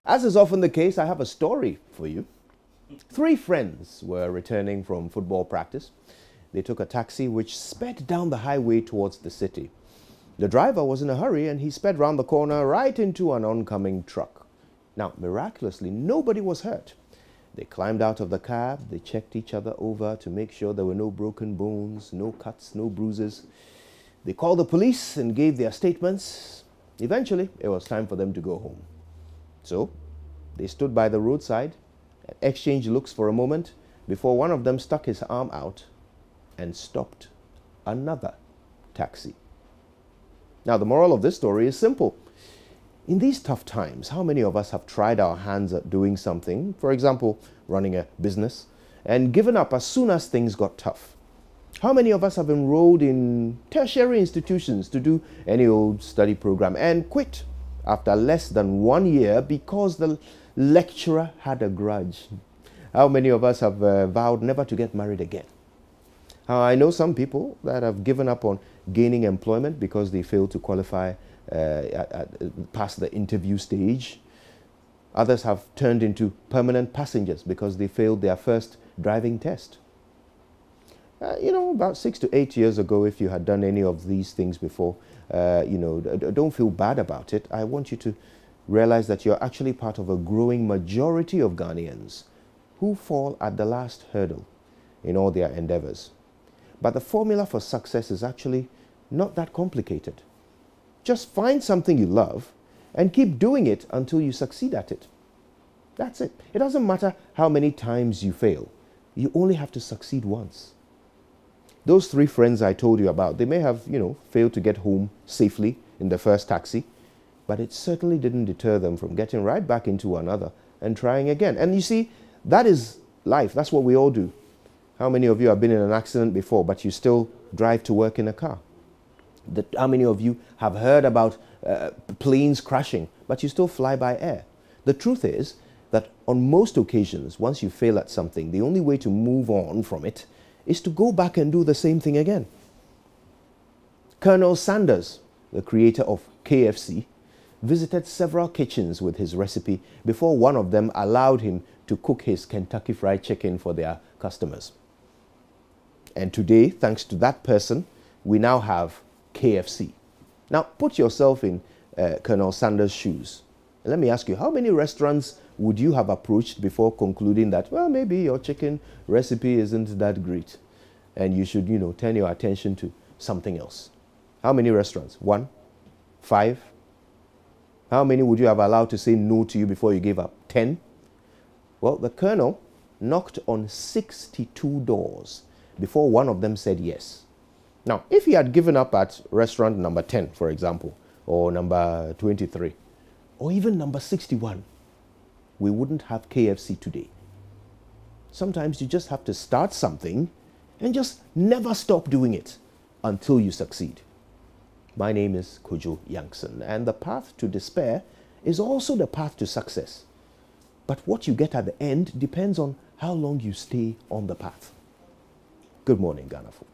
As is often the case, I have a story for you. Three friends were returning from football practice. They took a taxi which sped down the highway towards the city. The driver was in a hurry and he sped round the corner right into an oncoming truck. Now, miraculously, nobody was hurt. They climbed out of the cab, they checked each other over to make sure there were no broken bones, no cuts, no bruises. They called the police and gave their statements. Eventually, it was time for them to go home. So, they stood by the roadside and exchanged looks for a moment before one of them stuck his arm out and stopped another taxi. Now, the moral of this story is simple. In these tough times, how many of us have tried our hands at doing something, for example, running a business, and given up as soon as things got tough? How many of us have enrolled in tertiary institutions to do any old study program and quit after less than 1 year because the lecturer had a grudge? How many of us have vowed never to get married again? I know some people that have given up on gaining employment because they failed to qualify past the interview stage. Others have turned into permanent passengers because they failed their first driving test. About 6 to 8 years ago, if you had done any of these things before, don't feel bad about it. I want you to realize that you're actually part of a growing majority of Ghanaians who fall at the last hurdle in all their endeavors. But the formula for success is actually not that complicated. Just find something you love and keep doing it until you succeed at it. That's it. It doesn't matter how many times you fail. You only have to succeed once. Those three friends I told you about, they may have, failed to get home safely in the first taxi, but it certainly didn't deter them from getting right back into another and trying again. And you see, that is life. That's what we all do. How many of you have been in an accident before, but you still drive to work in a car? How many of you have heard about planes crashing, but you still fly by air? The truth is that on most occasions, once you fail at something, the only way to move on from it is to go back and do the same thing again. Colonel Sanders, the creator of KFC, visited several kitchens with his recipe before one of them allowed him to cook his Kentucky Fried Chicken for their customers. And today, thanks to that person, we now have KFC. Now, put yourself in Colonel Sanders' shoes. And let me ask you, how many restaurants would you have approached before concluding that, well, maybe your chicken recipe isn't that great and you should, turn your attention to something else? How many restaurants? 1? 5? How many would you have allowed to say no to you before you gave up? 10? Well, the Colonel knocked on 62 doors before one of them said yes. Now, if he had given up at restaurant number 10, for example, or number 23, or even number 61, we wouldn't have KFC today. Sometimes you just have to start something and just never stop doing it until you succeed. My name is Kojo Yankson, and the path to despair is also the path to success. But what you get at the end depends on how long you stay on the path. Good morning, Ghana folk.